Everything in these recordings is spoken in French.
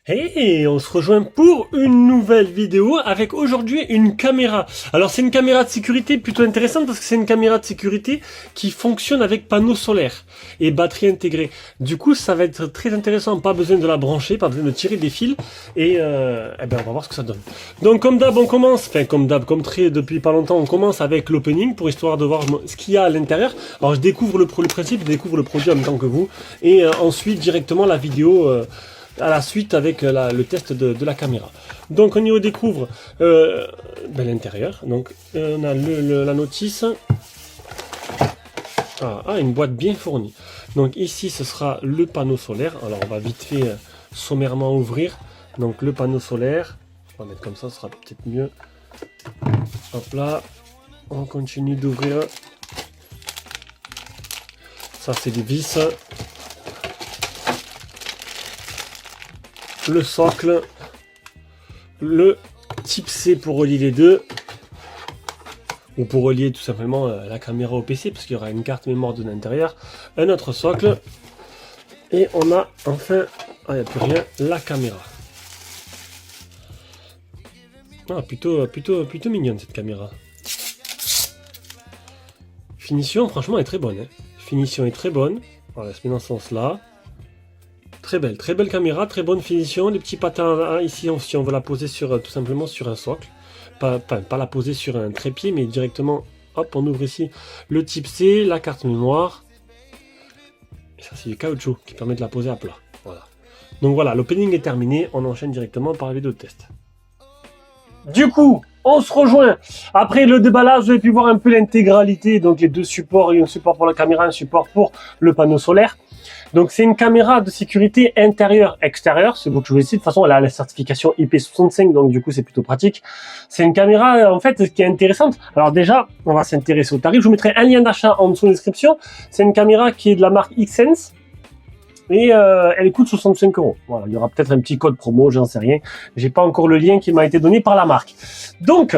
Hey, on se rejoint pour une nouvelle vidéo avec aujourd'hui une caméra. Alors c'est une caméra de sécurité plutôt intéressante parce que c'est une caméra de sécurité qui fonctionne avec panneau solaire et batterie intégrée. Du coup ça va être très intéressant, pas besoin de la brancher, pas besoin de tirer des fils et on va voir ce que ça donne. Donc comme d'hab on commence, depuis pas longtemps on commence avec l'opening pour histoire de voir ce qu'il y a à l'intérieur. Alors je découvre le principe, je découvre le produit en même temps que vous et ensuite directement la vidéo à la suite avec le test de la caméra. Donc on y découvre l'intérieur. Donc on a la notice. Une boîte bien fournie. Donc ici ce sera le panneau solaire. Alors on va vite fait sommairement ouvrir. Donc le panneau solaire. On va mettre comme ça, ce sera peut-être mieux. Hop là. On continue d'ouvrir. Ça c'est des vis. Le socle, le type C pour relier les deux, ou pour relier tout simplement la caméra au PC, parce qu'il y aura une carte mémoire de l'intérieur, un autre socle, et on a enfin, il n'y a plus rien, la caméra. Plutôt mignonne cette caméra. Finition, franchement, est très bonne. Hein. Finition est très bonne. Voilà, se met dans ce sens-là. Très belle caméra, très bonne finition. Les petits patins ici, si on veut la poser sur tout simplement sur un socle, pas la poser sur un trépied, mais directement, hop, on ouvre ici le type C, la carte mémoire. Et ça, c'est du caoutchouc qui permet de la poser à plat. Voilà. Donc voilà, l'opening est terminé. On enchaîne directement par la vidéo de test. Du coup, on se rejoint. Après le déballage, vous avez pu voir un peu l'intégralité, donc les deux supports, un support pour la caméra, un support pour le panneau solaire. Donc c'est une caméra de sécurité intérieure-extérieure, c'est vous que je vous ici. De toute façon, elle a la certification IP65, donc du coup c'est plutôt pratique. C'est une caméra en fait qui est intéressante. Alors déjà, on va s'intéresser au tarif. Je vous mettrai un lien d'achat en dessous de la description. C'est une caméra qui est de la marque Xsense. Et elle coûte 65 €. Voilà, il y aura peut-être un petit code promo, j'en sais rien. J'ai pas encore le lien qui m'a été donné par la marque. Donc,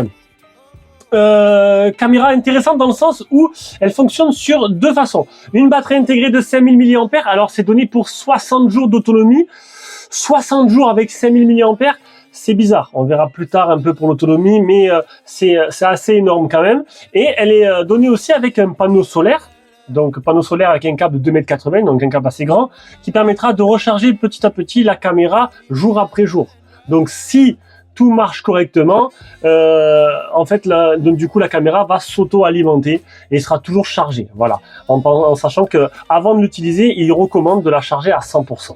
caméra intéressante dans le sens où elle fonctionne sur deux façons. Une batterie intégrée de 5000 mAh. Alors, c'est donné pour 60 jours d'autonomie. 60 jours avec 5000 mAh. C'est bizarre. On verra plus tard un peu pour l'autonomie, mais c'est assez énorme quand même. Et elle est donnée aussi avec un panneau solaire. Donc panneau solaire avec un câble de 2,80 m, donc un câble assez grand, qui permettra de recharger petit à petit la caméra jour après jour. Donc si tout marche correctement, en fait, du coup la caméra va s'auto-alimenter et sera toujours chargée. Voilà, en sachant que avant de l'utiliser, il recommande de la charger à 100%.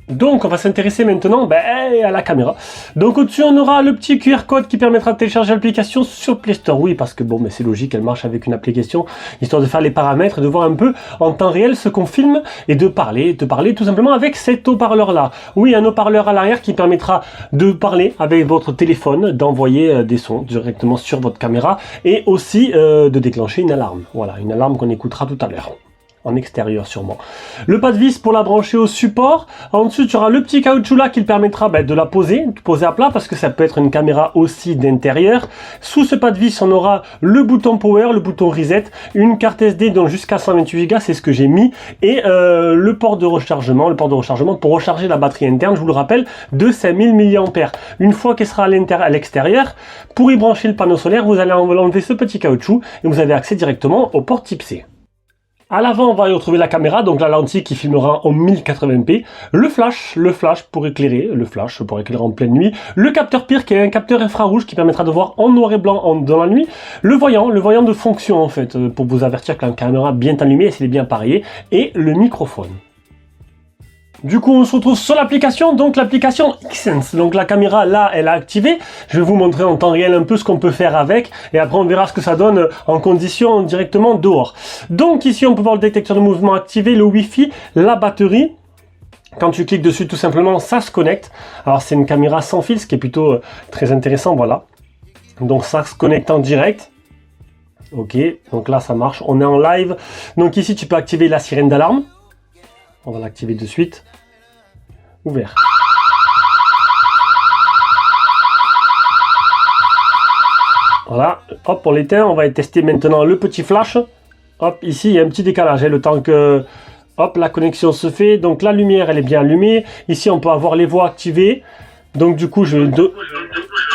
Donc on va s'intéresser maintenant à la caméra. Donc au-dessus on aura le petit QR code qui permettra de télécharger l'application sur Play Store. Oui, parce que c'est logique, elle marche avec une application, histoire de faire les paramètres et de voir un peu en temps réel ce qu'on filme et de parler tout simplement avec cet haut-parleur là. Oui, un haut-parleur à l'arrière qui permettra de parler avec votre téléphone, d'envoyer des sons directement sur votre caméra et aussi de déclencher une alarme. Voilà, une alarme qu'on écoutera tout à l'heure. En extérieur sûrement. Le pas de vis pour la brancher au support. Ensuite, tu auras le petit caoutchouc là qui permettra de la poser à plat parce que ça peut être une caméra aussi d'intérieur. Sous ce pas de vis, on aura le bouton power, le bouton reset, une carte SD donc jusqu'à 128 Go, c'est ce que j'ai mis, et le port de rechargement pour recharger la batterie interne, je vous le rappelle, de 5000 mAh. Une fois qu'elle sera à l'extérieur, pour y brancher le panneau solaire, vous allez enlever ce petit caoutchouc et vous avez accès directement au port type C. À l'avant, on va y retrouver la caméra, donc la lentille qui filmera en 1080p, le flash pour éclairer, en pleine nuit, le capteur PIR qui est un capteur infrarouge qui permettra de voir en noir et blanc dans la nuit, le voyant de fonction en fait, pour vous avertir que la caméra est bien allumée et s'il est bien appareillé, et le microphone. Du coup, on se retrouve sur l'application, donc l'application Xsense. Donc la caméra, là, elle est activée. Je vais vous montrer en temps réel un peu ce qu'on peut faire avec. Et après, on verra ce que ça donne en condition directement dehors. Donc ici, on peut voir le détecteur de mouvement activé, le Wi-Fi, la batterie. Quand tu cliques dessus, tout simplement, ça se connecte. Alors, c'est une caméra sans fil, ce qui est plutôt très intéressant, voilà. Donc ça se connecte en direct. Ok, donc là, ça marche. On est en live. Donc ici, tu peux activer la sirène d'alarme. On va l'activer de suite. Ouvert. Voilà, hop, on l'éteint. On va tester maintenant le petit flash. Hop, ici, il y a un petit décalage. Le temps que Hop, la connexion se fait. Donc la lumière, elle est bien allumée. Ici, on peut avoir les voix activées. Donc du coup,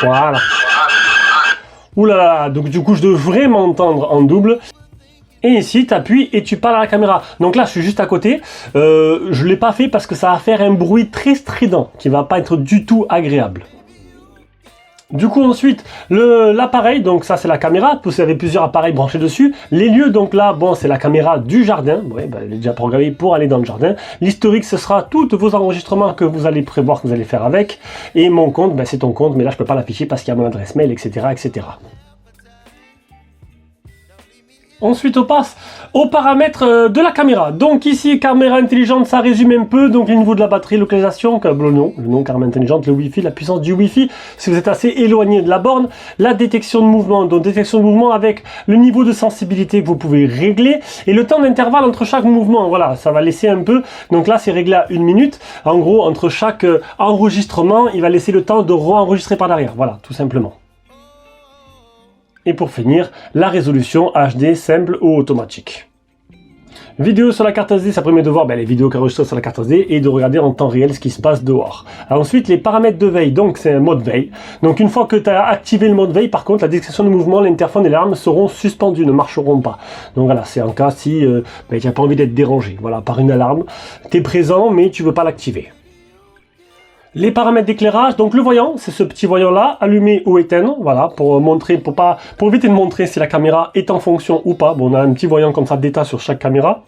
voilà. Ouh là là, donc du coup, je devrais m'entendre en double. Et ici, tu appuies et tu parles à la caméra. Donc là, je suis juste à côté. Je ne l'ai pas fait parce que ça va faire un bruit très strident qui va pas être du tout agréable. Du coup, ensuite, l'appareil, donc ça c'est la caméra, vous avez plusieurs appareils branchés dessus. Les lieux, donc là, bon, c'est la caméra du jardin, ouais, elle est déjà programmée pour aller dans le jardin. L'historique, ce sera tous vos enregistrements que vous allez prévoir, que vous allez faire avec. Et mon compte, c'est ton compte, mais là je peux pas l'afficher parce qu'il y a mon adresse mail, etc., etc. Ensuite, on passe aux paramètres de la caméra. Donc ici, caméra intelligente, ça résume un peu. Donc le niveau de la batterie, localisation, le nom caméra intelligente, le Wi-Fi, la puissance du Wi-Fi, si vous êtes assez éloigné de la borne. La détection de mouvement, donc détection de mouvement avec le niveau de sensibilité que vous pouvez régler. Et le temps d'intervalle entre chaque mouvement, voilà, ça va laisser un peu. Donc là, c'est réglé à 1 minute. En gros, entre chaque enregistrement, il va laisser le temps de re-enregistrer par derrière. Voilà, tout simplement. Et pour finir, la résolution HD simple ou automatique. Vidéo sur la carte SD, ça permet de voir les vidéos qui enregistrent sur la carte SD et de regarder en temps réel ce qui se passe dehors. Alors ensuite, les paramètres de veille, donc c'est un mode veille. Donc une fois que tu as activé le mode veille, par contre, la détection de mouvement, l'interphone et l'alarme seront suspendus, ne marcheront pas. Donc voilà, c'est en cas si tu n'as pas envie d'être dérangé, voilà, par une alarme. Tu es présent, mais tu ne veux pas l'activer. Les paramètres d'éclairage, donc le voyant, c'est ce petit voyant là, allumé ou éteindre, voilà, pour montrer, pour éviter de montrer si la caméra est en fonction ou pas. Bon, on a un petit voyant comme ça d'état sur chaque caméra,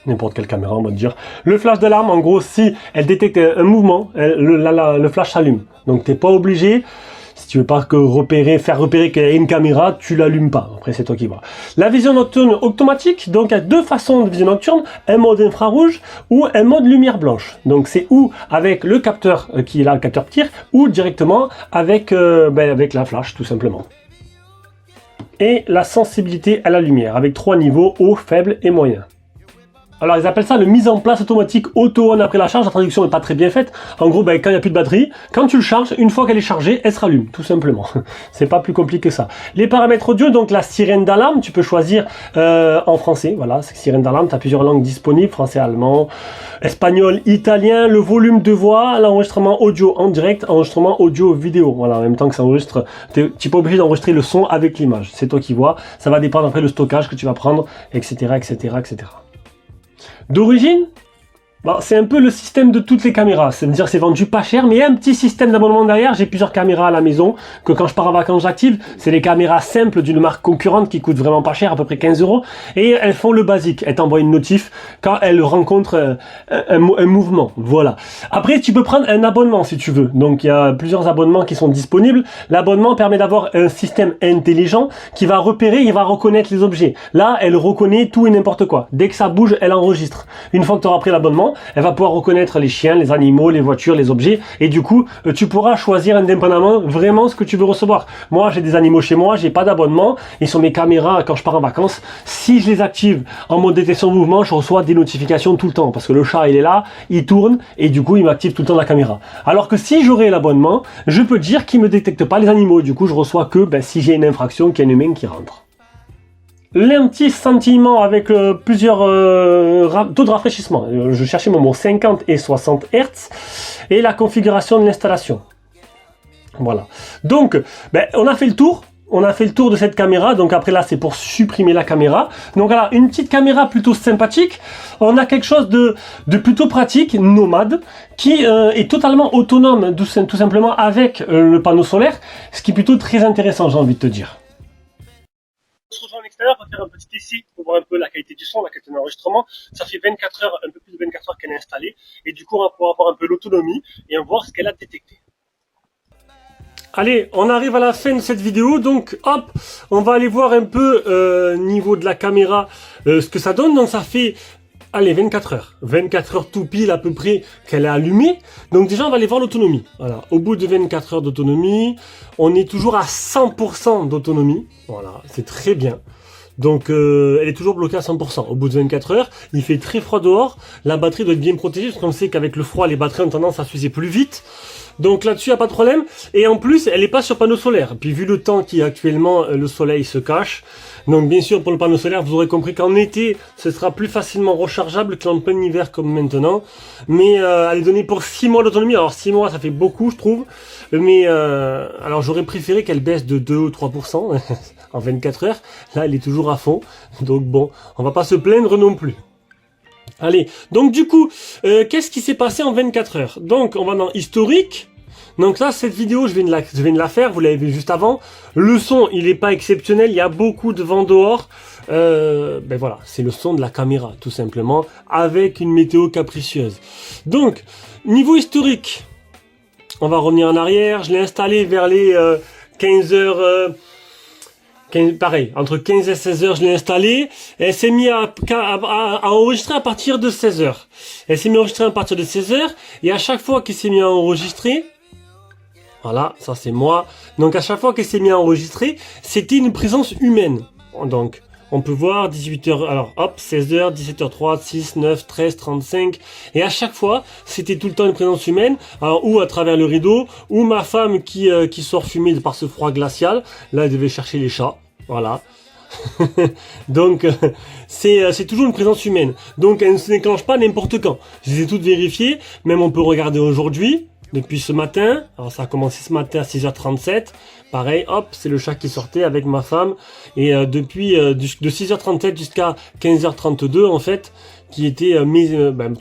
n'importe quelle caméra, on va dire. Le flash d'alarme, en gros, si elle détecte un mouvement, le flash s'allume. Donc t'es pas obligé. Si tu veux pas faire repérer qu'il y a une caméra, tu l'allumes pas. Après, c'est toi qui vois. La vision nocturne automatique. Donc, il y a deux façons de vision nocturne. Un mode infrarouge ou un mode lumière blanche. Donc, c'est ou avec le capteur qui est là, le capteur de tir, ou directement avec la flash, tout simplement. Et la sensibilité à la lumière, avec 3 niveaux, haut, faible et moyen. Alors ils appellent ça le mise en place automatique auto-on après la charge. La traduction n'est pas très bien faite. En gros, quand il n'y a plus de batterie, quand tu le charges, une fois qu'elle est chargée, elle se rallume, tout simplement. C'est pas plus compliqué que ça. Les paramètres audio, donc la sirène d'alarme, tu peux choisir en français. Voilà, sirène d'alarme, tu as plusieurs langues disponibles, français, allemand, espagnol, italien. Le volume de voix, l'enregistrement audio en direct, enregistrement audio vidéo. Voilà, en même temps que ça enregistre, tu n'es pas obligé d'enregistrer le son avec l'image. C'est toi qui vois. Ça va dépendre après le stockage que tu vas prendre, etc., etc., etc. D'origine, c'est un peu le système de toutes les caméras. C'est-à-dire c'est vendu pas cher, mais il y a un petit système d'abonnement derrière. J'ai plusieurs caméras à la maison que quand je pars en vacances j'active. C'est les caméras simples d'une marque concurrente qui coûtent vraiment pas cher, à peu près 15 €. Et elles font le basique. Elles t'envoient une notif quand elles rencontrent un mouvement. Voilà. Après, tu peux prendre un abonnement si tu veux. Donc il y a plusieurs abonnements qui sont disponibles. L'abonnement permet d'avoir un système intelligent qui va repérer, il va reconnaître les objets. Là, elle reconnaît tout et n'importe quoi. Dès que ça bouge, elle enregistre. Une fois que tu auras pris l'abonnement, elle va pouvoir reconnaître les chiens, les animaux, les voitures, les objets, et du coup, tu pourras choisir indépendamment vraiment ce que tu veux recevoir. Moi, j'ai des animaux chez moi, j'ai pas d'abonnement, et sur mes caméras, quand je pars en vacances, si je les active en mode détection de mouvement, je reçois des notifications tout le temps, parce que le chat, il est là, il tourne, et du coup, il m'active tout le temps la caméra. Alors que si j'aurais l'abonnement, je peux dire qu'il me détecte pas les animaux, du coup, je reçois que si j'ai une infraction, qu'il y a un humain qui rentre. L'anti-scintillement avec plusieurs taux de rafraîchissement. Je cherchais mon mot 50 et 60 Hz. Et la configuration de l'installation. Voilà. Donc, on a fait le tour. On a fait le tour de cette caméra. Donc après là, c'est pour supprimer la caméra. Donc voilà, une petite caméra plutôt sympathique. On a quelque chose de plutôt pratique, nomade, qui est totalement autonome, tout simplement avec le panneau solaire. Ce qui est plutôt très intéressant, j'ai envie de te dire. On se rejoint à l'extérieur pour faire un petit essai pour voir un peu la qualité du son, la qualité de l'enregistrement. Ça fait 24 heures, un peu plus de 24 heures qu'elle est installée. Et du coup, on va pouvoir voir un peu l'autonomie et voir ce qu'elle a détecté. Allez, on arrive à la fin de cette vidéo. Donc, hop, on va aller voir un peu niveau de la caméra ce que ça donne. Donc, ça fait... Allez, 24 heures. 24 heures tout pile à peu près qu'elle est allumée. Donc déjà, on va aller voir l'autonomie. Voilà. Au bout de 24 heures d'autonomie, on est toujours à 100% d'autonomie. Voilà, c'est très bien. Donc elle est toujours bloquée à 100%. Au bout de 24 heures, il fait très froid dehors. La batterie doit être bien protégée parce qu'on sait qu'avec le froid, les batteries ont tendance à s'user plus vite. Donc là-dessus, il n'y a pas de problème. Et en plus, elle n'est pas sur panneau solaire. Puis vu le temps qui est actuellement, le soleil se cache. Donc bien sûr, pour le panneau solaire, vous aurez compris qu'en été, ce sera plus facilement rechargeable qu'en plein hiver comme maintenant. Mais elle est donnée pour 6 mois d'autonomie. Alors 6 mois, ça fait beaucoup, je trouve. Mais alors j'aurais préféré qu'elle baisse de 2 ou 3% en 24 heures. Là, elle est toujours à fond. Donc bon, on va pas se plaindre non plus. Allez, donc du coup, qu'est-ce qui s'est passé en 24 heures? Donc, on va dans historique. Donc là, cette vidéo, je viens de la faire, vous l'avez vu juste avant. Le son, il n'est pas exceptionnel, il y a beaucoup de vent dehors. Ben voilà, c'est le son de la caméra, tout simplement, avec une météo capricieuse. Donc, niveau historique, on va revenir en arrière. Je l'ai installé vers les 15h... pareil, entre 15 et 16 heures, je l'ai installée. Elle s'est mise à enregistrer à partir de 16 heures. Elle s'est mise à enregistrer à partir de 16 heures. Et à chaque fois qu'elle s'est mise à enregistrer, voilà, ça c'est moi. Donc à chaque fois qu'elle s'est mise à enregistrer, c'était une présence humaine. Donc, on peut voir 18h, alors hop, 16h, 17h03, 6, 9, 13, 35. Et à chaque fois, c'était tout le temps une présence humaine. Alors, ou à travers le rideau, ou ma femme qui sort fumer par ce froid glacial. Là, elle devait chercher les chats. Voilà. Donc, c'est toujours une présence humaine. Donc, elle ne se déclenche pas n'importe quand. Je les ai toutes vérifiées. Même on peut regarder aujourd'hui. Depuis ce matin, alors ça a commencé ce matin à 6h37, pareil, hop, c'est le chat qui sortait avec ma femme, et depuis de 6h37 jusqu'à 15h32 en fait, qui était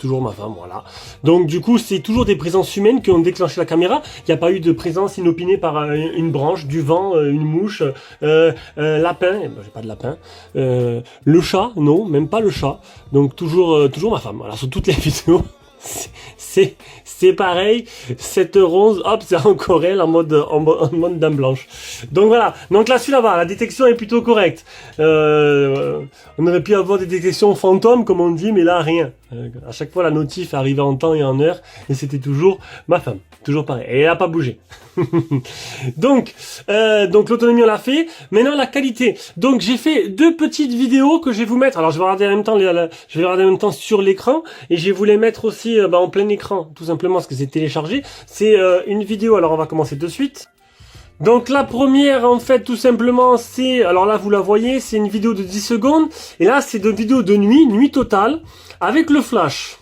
toujours ma femme, voilà. Donc du coup, c'est toujours des présences humaines qui ont déclenché la caméra, il n'y a pas eu de présence inopinée par une branche, du vent, une mouche, lapin, j'ai pas de lapin, le chat, non, même pas le chat, donc toujours ma femme, voilà, sur toutes les vidéos. C'est pareil, 7h11, hop, c'est encore elle en mode dame blanche. Donc voilà, donc là celui-là va, la détection est plutôt correcte. On aurait pu avoir des détections fantômes comme on dit, mais là rien. À chaque fois la notif arrivait en temps et en heure, et c'était toujours ma femme, toujours pareil, et elle n'a pas bougé. donc l'autonomie on l'a fait. Maintenant la qualité. Donc j'ai fait 2 petites vidéos que je vais vous mettre. Alors je vais regarder en même temps, je vais regarder en même temps sur l'écran, et je vais vous les mettre aussi en plein écran, tout simplement parce que c'est téléchargé. C'est une vidéo. Alors on va commencer de suite. Donc la première en fait tout simplement c'est, alors là vous la voyez, c'est une vidéo de 10 secondes, et là c'est une vidéo de nuit totale, avec le flash.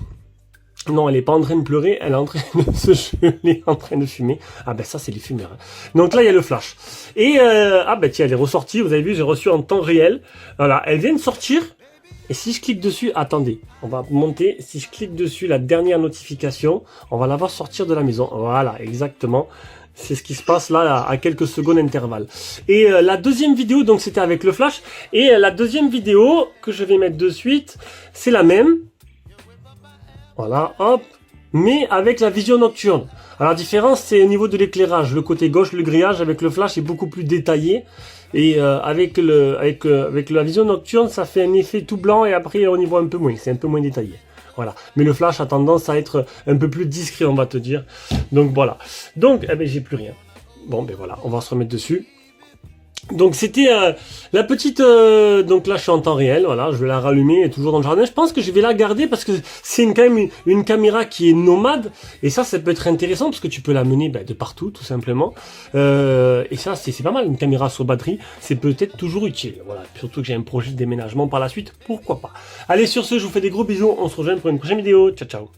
Non, elle est pas en train de pleurer, elle est en train de se geler, en train de fumer. Ah ben ça c'est les fumeurs. Donc là il y a le flash. Et ah ben tiens, elle est ressortie, vous avez vu, j'ai reçu en temps réel. Voilà, elle vient de sortir. Et si je clique dessus, attendez, on va monter, si je clique dessus la dernière notification, on va la voir sortir de la maison. Voilà, exactement. C'est ce qui se passe là à quelques secondes d'intervalle. Et la deuxième vidéo, donc c'était avec le flash. Et la deuxième vidéo que je vais mettre de suite, c'est la même. Voilà, hop. Mais avec la vision nocturne. Alors la différence, c'est au niveau de l'éclairage. Le côté gauche, le grillage avec le flash est beaucoup plus détaillé. Et avec la vision nocturne, ça fait un effet tout blanc, et après on y voit un peu moins. C'est un peu moins détaillé. Voilà. Mais le flash a tendance à être un peu plus discret, on va te dire. Donc voilà. Donc, eh ben, j'ai plus rien. Bon, ben voilà, on va se remettre dessus. Donc c'était la petite... donc là je suis en temps réel, voilà, je vais la rallumer, toujours dans le jardin. Je pense que je vais la garder parce que c'est quand même une caméra qui est nomade. Et ça peut être intéressant parce que tu peux la mener de partout, tout simplement. Et ça c'est pas mal, une caméra sur batterie, c'est peut-être toujours utile. Voilà, surtout que j'ai un projet de déménagement par la suite, pourquoi pas. Allez, sur ce, je vous fais des gros bisous, on se rejoint pour une prochaine vidéo. Ciao ciao.